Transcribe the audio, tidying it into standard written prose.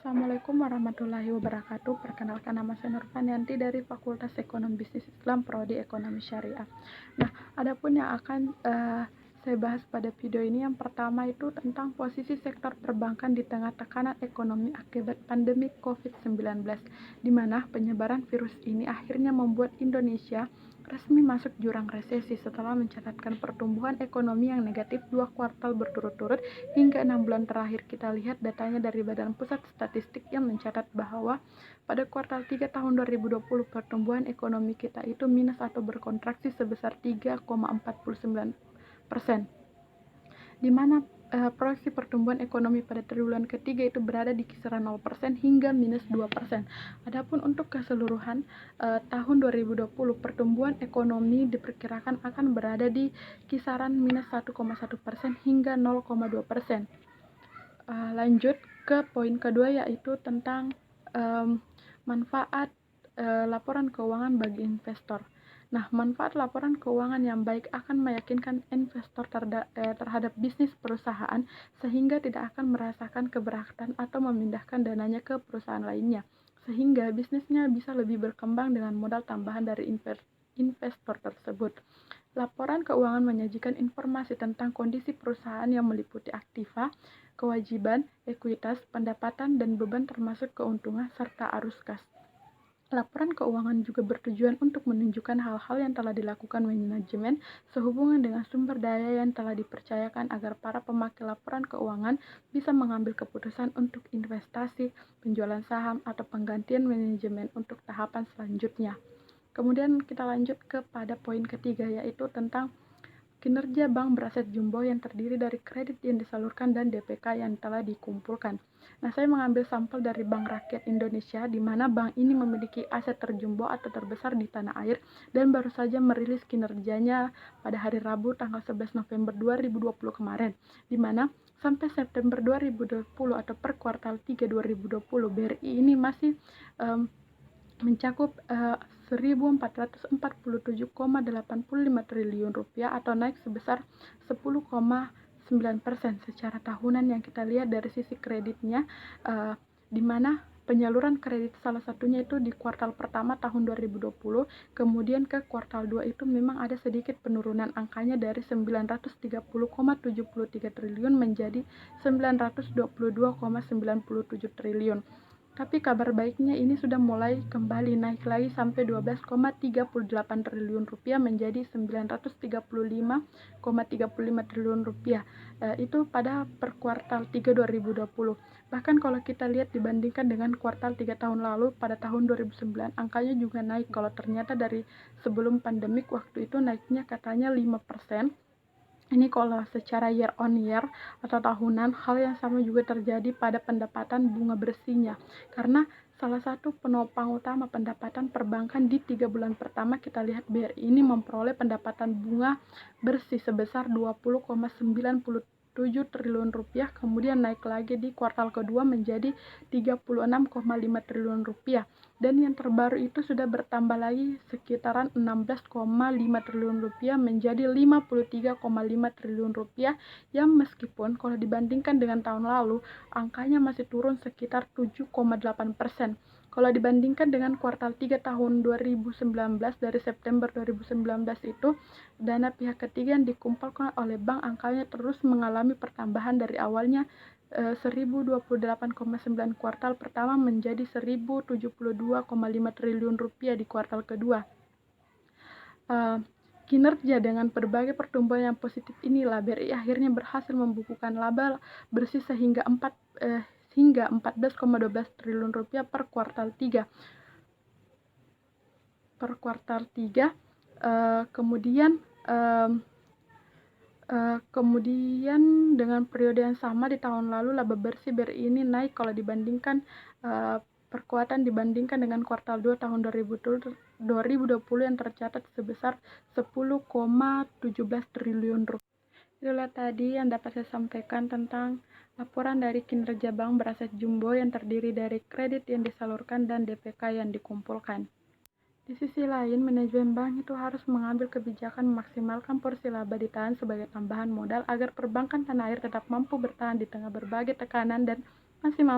Assalamualaikum warahmatullahi wabarakatuh. Perkenalkan, nama saya Nurfanianti dari Fakultas Ekonomi Bisnis Islam Prodi Ekonomi Syariah. Nah, adapun yang akan saya bahas pada video ini, yang pertama itu tentang posisi sektor perbankan di tengah tekanan ekonomi akibat pandemi COVID-19, di mana penyebaran virus ini akhirnya membuat Indonesia resmi masuk jurang resesi setelah mencatatkan pertumbuhan ekonomi yang negatif 2 kuartal berturut-turut hingga 6 bulan terakhir. Kita lihat datanya dari Badan Pusat Statistik yang mencatat bahwa pada kuartal 3 tahun 2020 pertumbuhan ekonomi kita itu minus atau berkontraksi sebesar 3,49%, di mana proyeksi pertumbuhan ekonomi pada triwulan ketiga itu berada di kisaran 0% hingga minus 2%. Adapun untuk keseluruhan tahun 2020 pertumbuhan ekonomi diperkirakan akan berada di kisaran minus 1,1% hingga 0,2%. Lanjut ke poin kedua, yaitu tentang manfaat laporan keuangan bagi investor. Nah, manfaat laporan keuangan yang baik akan meyakinkan investor terhadap bisnis perusahaan sehingga tidak akan merasakan keberatan atau memindahkan dananya ke perusahaan lainnya, sehingga bisnisnya bisa lebih berkembang dengan modal tambahan dari investor tersebut. Laporan keuangan menyajikan informasi tentang kondisi perusahaan yang meliputi aktiva, kewajiban, ekuitas, pendapatan, dan beban termasuk keuntungan serta arus kas. Laporan keuangan juga bertujuan untuk menunjukkan hal-hal yang telah dilakukan manajemen sehubungan dengan sumber daya yang telah dipercayakan agar para pemakai laporan keuangan bisa mengambil keputusan untuk investasi, penjualan saham, atau penggantian manajemen untuk tahapan selanjutnya. Kemudian kita lanjut kepada poin ketiga, yaitu tentang kinerja bank beraset jumbo yang terdiri dari kredit yang disalurkan dan DPK yang telah dikumpulkan. Nah, saya mengambil sampel dari Bank Rakyat Indonesia, di mana bank ini memiliki aset terjumbo atau terbesar di tanah air dan baru saja merilis kinerjanya pada hari Rabu tanggal 11 November 2020 kemarin, di mana sampai September 2020 atau per kuartal 3 2020 BRI ini masih mencakup 1.447,85 triliun rupiah atau naik sebesar 10,9% secara tahunan. Yang kita lihat dari sisi kreditnya, di mana penyaluran kredit salah satunya itu di kuartal pertama tahun 2020, kemudian ke kuartal 2 itu memang ada sedikit penurunan angkanya dari 930,73 triliun menjadi 922,97 triliun. Tapi kabar baiknya ini sudah mulai kembali naik lagi sampai 12,38 triliun rupiah menjadi 935,35 triliun rupiah. Itu pada per kuartal 3 2020. Bahkan kalau kita lihat dibandingkan dengan kuartal 3 tahun lalu pada tahun 2009, angkanya juga naik. Kalau ternyata dari sebelum pandemik waktu itu naiknya katanya 5%. Ini kalau secara year on year atau tahunan, hal yang sama juga terjadi pada pendapatan bunga bersihnya. Karena salah satu penopang utama pendapatan perbankan di 3 bulan pertama, kita lihat BRI ini memperoleh pendapatan bunga bersih sebesar 20,97 triliun rupiah, kemudian naik lagi di kuartal kedua menjadi 36,5 triliun rupiah. Dan yang terbaru itu sudah bertambah lagi sekitaran 16,5 triliun rupiah menjadi 53,5 triliun rupiah, yang meskipun kalau dibandingkan dengan tahun lalu angkanya masih turun sekitar 7,8%. Kalau dibandingkan dengan kuartal 3 tahun 2019, dari September 2019 itu dana pihak ketiga yang dikumpulkan oleh bank angkanya terus mengalami pertambahan dari awalnya 1028,9 kuartal pertama menjadi 1072,5 triliun rupiah di kuartal kedua. Kinerja dengan berbagai pertumbuhan yang positif inilah BRI akhirnya berhasil membukukan laba bersih sehingga 14,12 triliun rupiah per kuartal 3. Kemudian dengan periode yang sama di tahun lalu laba bersih BRI ini naik kalau dibandingkan perkuatan dibandingkan dengan kuartal 2 tahun 2020 yang tercatat sebesar 10,17 triliun rupiah. Itulah tadi yang dapat saya sampaikan tentang laporan dari kinerja bank beraset jumbo yang terdiri dari kredit yang disalurkan dan DPK yang dikumpulkan. Di sisi lain, manajemen bank itu harus mengambil kebijakan memaksimalkan porsi laba ditahan sebagai tambahan modal agar perbankan tanah air tetap mampu bertahan di tengah berbagai tekanan dan masih mampu